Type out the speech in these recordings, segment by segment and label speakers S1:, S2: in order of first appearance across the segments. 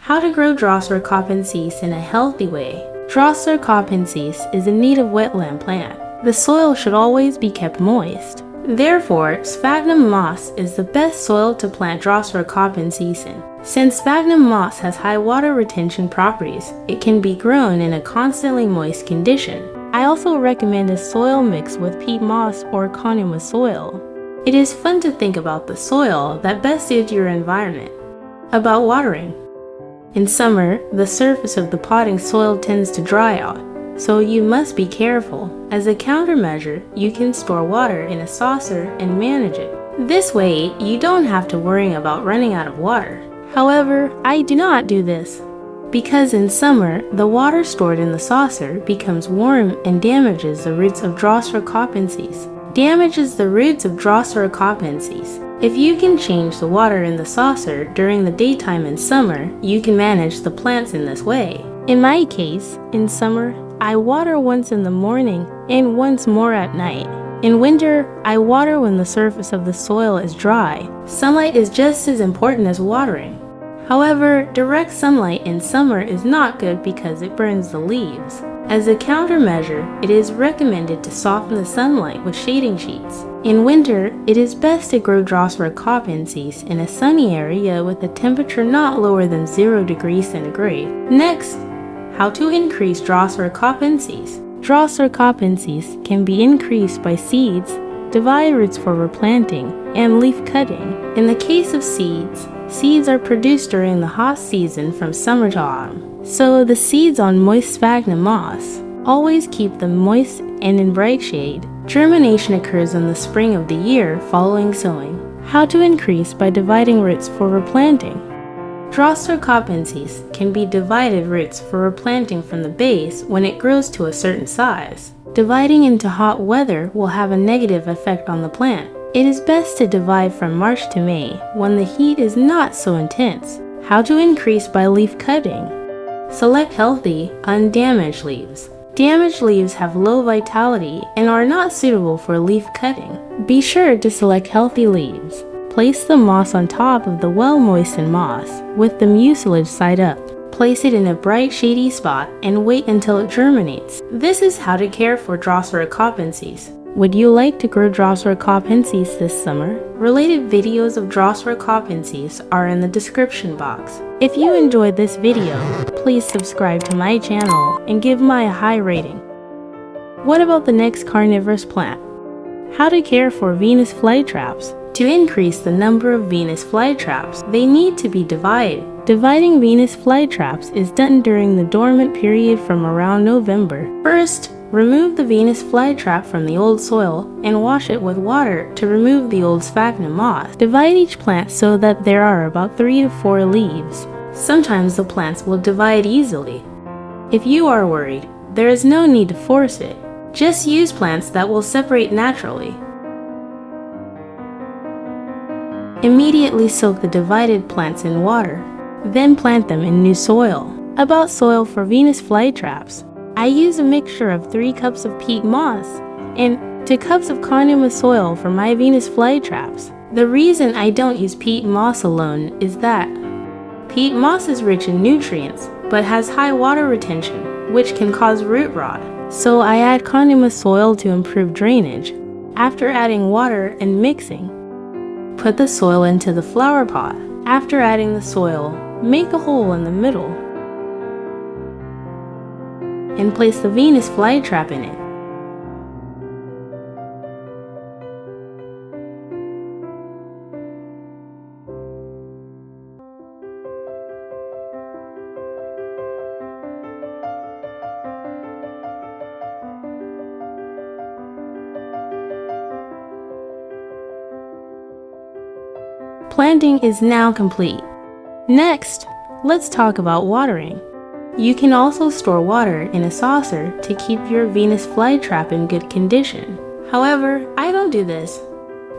S1: How to grow Drosera capensis in a healthy way. Drosera capensis is a native wetland plant. The soil should always be kept moist. Therefore, sphagnum moss is the best soil to plant Drosera capensis in. Since sphagnum moss has high water retention properties, it can be grown in a constantly moist condition. I also recommend a soil mix with peat moss or carnivorous soil. It is fun to think about the soil that best suits your environment. About watering. In summer, the surface of the potting soil tends to dry out, so you must be careful. As a countermeasure, you can store water in a saucer and manage it. This way, you don't have to worry about running out of water. However, I do not do this, because in summer, the water stored in the saucer becomes warm and damages the roots of Drosera capensis. If you can change the water in the saucer during the daytime in summer, you can manage the plants in this way. In my case, in summer, I water once in the morning and once more at night. In winter, I water when the surface of the soil is dry. Sunlight is just as important as watering. However, direct sunlight in summer is not good because it burns the leaves. As a countermeasure, it is recommended to soften the sunlight with shading sheets. In winter, it is best to grow Drosera capensis in a sunny area with a temperature not lower than 0 degrees centigrade. Next, how to increase Drosera capensis. Drosera capensis can be increased by seeds, divide roots for replanting, and leaf cutting. In the case of seeds, seeds are produced during the hot season from summer to autumn. Sow the seeds on moist sphagnum moss. Always keep them moist and in bright shade. Germination occurs in the spring of the year following sowing. How to increase by dividing roots for replanting. Drosera capensis can be divided roots for replanting from the base when it grows to a certain size. Dividing into hot weather will have a negative effect on the plant. It is best to divide from March to May when the heat is not so intense. How to increase by leaf cutting. Select healthy, undamaged leaves. Damaged leaves have low vitality and are not suitable for leaf cutting. Be sure to select healthy leaves. Place the moss on top of the well-moistened moss with the mucilage side up. Place it in a bright, shady spot and wait until it germinates. This is how to care for Drosera capensis. Would you like to grow Drosera capensis this summer? Related videos of Drosera capensis are in the description box. If you enjoyed this video, please subscribe to my channel and give me a high rating. What about the next carnivorous plant? How to care for Venus flytraps. To increase the number of Venus flytraps, they need to be divided. Dividing Venus flytraps is done during the dormant period from around November. First, remove the Venus flytrap from the old soil and wash it with water to remove the old sphagnum moss. Divide each plant so that there are about 3 to 4 leaves. Sometimes the plants will divide easily. If you are worried, there is no need to force it. Just use plants that will separate naturally. Immediately soak the divided plants in water. Then plant them in new soil. About soil for Venus flytraps. I use a mixture of 3 cups of peat moss and 2 cups of carnivorous soil for my Venus flytraps. The reason I don't use peat moss alone is that peat moss is rich in nutrients but has high water retention, which can cause root rot. So I add carnivorous soil to improve drainage. After adding water and mixing, put the soil into the flower pot. After adding the soil, make a hole in the middle and place the Venus flytrap in it. Planting is now complete. Next, let's talk about watering. You can also store water in a saucer to keep your Venus flytrap in good condition. However, I don't do this.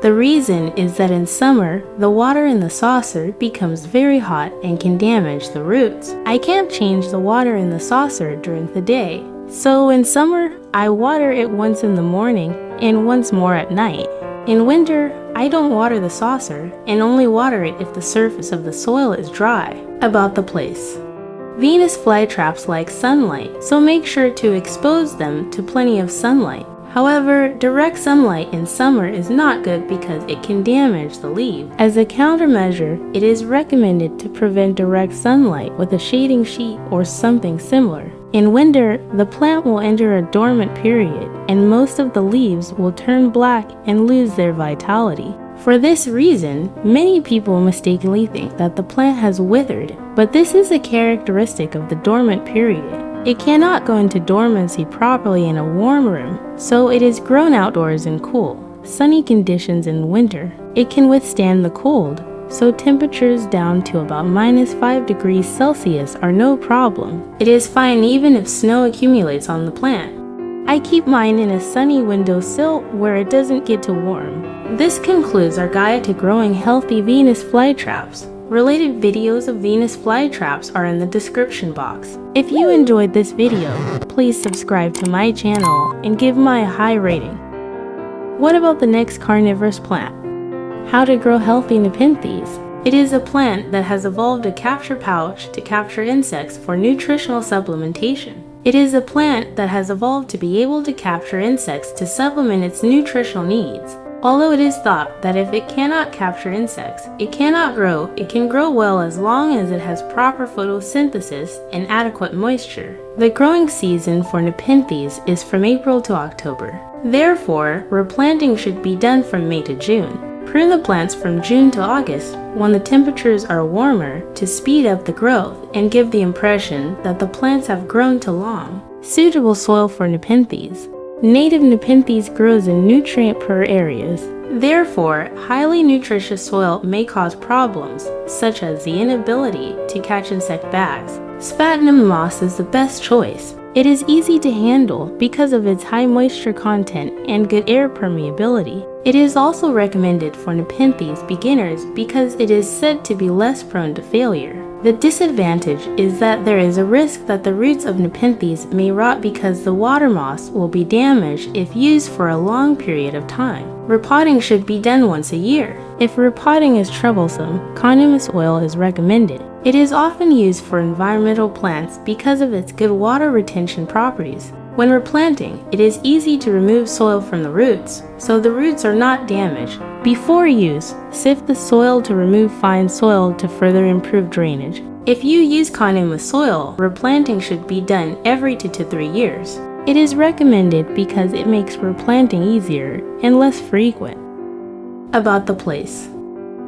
S1: The reason is that in summer, the water in the saucer becomes very hot and can damage the roots. I can't change the water in the saucer during the day. So in summer, I water it once in the morning and once more at night. In winter, I don't water the saucer and only water it if the surface of the soil is dry. About the place. Venus flytraps like sunlight, so make sure to expose them to plenty of sunlight. However, direct sunlight in summer is not good because it can damage the leaves. As a countermeasure, it is recommended to prevent direct sunlight with a shading sheet or something similar. In winter, the plant will enter a dormant period, and most of the leaves will turn black and lose their vitality. For this reason, many people mistakenly think that the plant has withered, but this is a characteristic of the dormant period. It cannot go into dormancy properly in a warm room, so it is grown outdoors in cool, sunny conditions in winter. It can withstand the cold, so temperatures down to about -5 degrees Celsius are no problem. It is fine even if snow accumulates on the plant. I keep mine in a sunny windowsill where it doesn't get too warm. This concludes our guide to growing healthy Venus flytraps. Related videos of Venus flytraps are in the description box. If you enjoyed this video, please subscribe to my channel and give me a high rating. What about the next carnivorous plant? How to grow healthy Nepenthes. It is a plant that has evolved a capture pouch to capture insects for nutritional supplementation. It is a plant that has evolved to be able to capture insects to supplement its nutritional needs. Although it is thought that if it cannot capture insects, it cannot grow, it can grow well as long as it has proper photosynthesis and adequate moisture. The growing season for Nepenthes is from April to October. Therefore, replanting should be done from May to June. Prune the plants from June to August when the temperatures are warmer to speed up the growth and give the impression that the plants have grown too long. Suitable soil for Nepenthes. Native Nepenthes grows in nutrient-poor areas. Therefore, highly nutritious soil may cause problems, such as the inability to catch insect bags. Sphagnum moss is the best choice. It is easy to handle because of its high moisture content and good air permeability. It is also recommended for Nepenthes beginners because it is said to be less prone to failure. The disadvantage is that there is a risk that the roots of Nepenthes may rot because the water moss will be damaged if used for a long period of time. Repotting should be done once a year. If repotting is troublesome, Carnivorous oil is recommended. It is often used for environmental plants because of its good water retention properties. When replanting, it is easy to remove soil from the roots, so the roots are not damaged. Before use, sift the soil to remove fine soil to further improve drainage. If you use Carnivorous soil, replanting should be done every 2 to 3 years. It is recommended because it makes replanting easier and less frequent. About the place.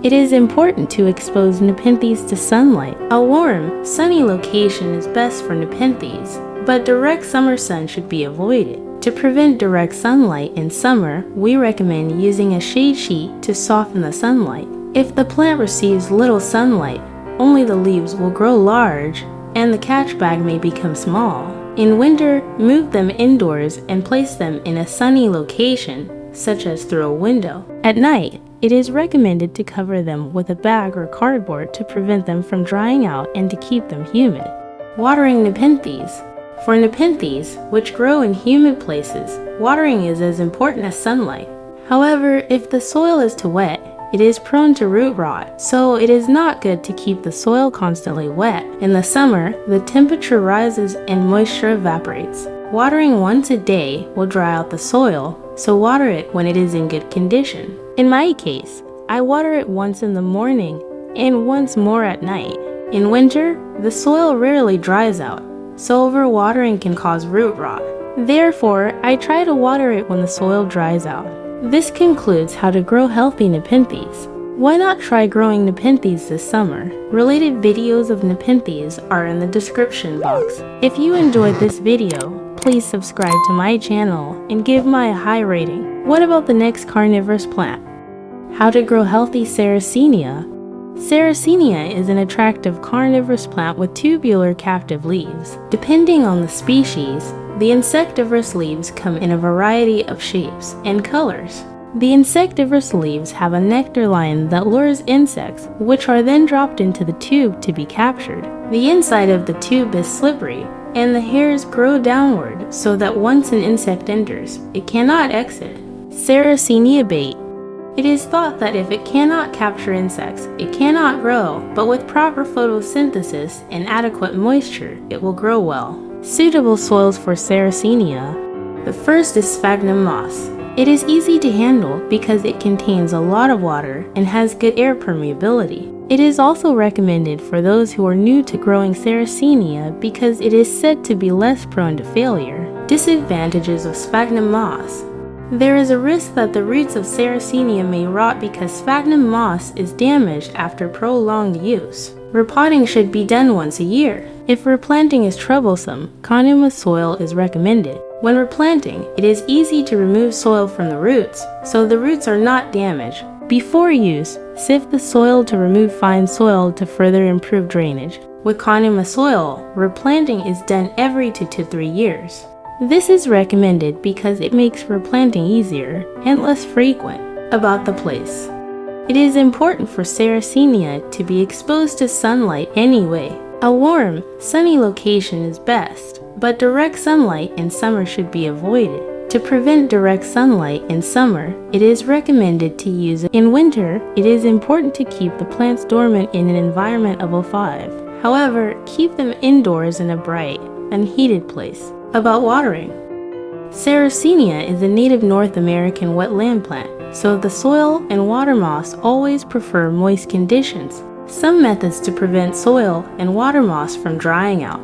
S1: It is important to expose Nepenthes to sunlight. A warm, sunny location is best for Nepenthes, but direct summer sun should be avoided. To prevent direct sunlight in summer, we recommend using a shade sheet to soften the sunlight. If the plant receives little sunlight, only the leaves will grow large and the catch bag may become small. In winter, move them indoors and place them in a sunny location, such as through a window. At night, it is recommended to cover them with a bag or cardboard to prevent them from drying out and to keep them humid. Watering Nepenthes. For Nepenthes, which grow in humid places, watering is as important as sunlight. However, if the soil is too wet, it is prone to root rot, so it is not good to keep the soil constantly wet. In the summer, the temperature rises and moisture evaporates. Watering once a day will dry out the soil, so water it when it is in good condition. In my case, I water it once in the morning and once more at night. In winter, the soil rarely dries out, so overwatering can cause root rot. Therefore, I try to water it when the soil dries out. This concludes how to grow healthy Nepenthes. Why not try growing Nepenthes this summer? Related videos of Nepenthes are in the description box. If you enjoyed this video, please subscribe to my channel and give me a high rating. What about the next carnivorous plant? How to grow healthy Sarracenia. Sarracenia is an attractive carnivorous plant with tubular captive leaves. Depending on the species, the insectivorous leaves come in a variety of shapes and colors. The insectivorous leaves have a nectar line that lures insects, which are then dropped into the tube to be captured. The inside of the tube is slippery, and the hairs grow downward so that once an insect enters, it cannot exit. Sarracenia bait. It is thought that if it cannot capture insects, it cannot grow, but with proper photosynthesis and adequate moisture, it will grow well. Suitable soils for Sarracenia. The first is sphagnum moss. It is easy to handle because it contains a lot of water and has good air permeability. It is also recommended for those who are new to growing Sarracenia because it is said to be less prone to failure. Disadvantages of sphagnum moss. There is a risk that the roots of Sarracenia may rot because sphagnum moss is damaged after prolonged use. Repotting should be done once a year. If replanting is troublesome, continuous soil is recommended. When replanting, it is easy to remove soil from the roots, so the roots are not damaged. Before use, sift the soil to remove fine soil to further improve drainage. With continuous soil, replanting is done every 2 to 3 years. This is recommended because it makes replanting easier and less frequent. About the place. It is important for Sarracenia to be exposed to sunlight anyway. A warm, sunny location is best, but direct sunlight in summer should be avoided. To prevent direct sunlight in summer, it is recommended to use it. In winter, it is important to keep the plants dormant in an environment of O5. However, keep them indoors in a bright and heated place. About watering. Sarracenia is a native North American wetland plant, so the soil and water moss always prefer moist conditions. Some methods to prevent soil and water moss from drying out.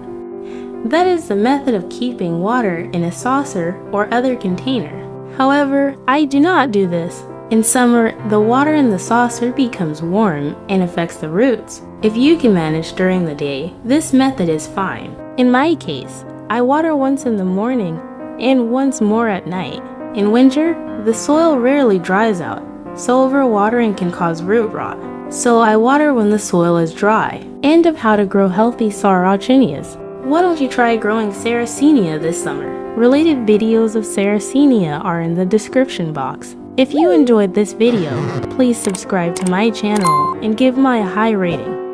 S1: That is the method of keeping water in a saucer or other container. However, I do not do this. In summer, the water in the saucer becomes warm and affects the roots. If you can manage during the day, this method is fine. In my case, I water once in the morning and once more at night. In winter, the soil rarely dries out, so overwatering can cause root rot. So I water when the soil is dry. And of how to grow healthy Sarracenias. Why don't you try growing Sarracenia this summer? Related videos of Sarracenia are in the description box. If you enjoyed this video, please subscribe to my channel and give me a high rating.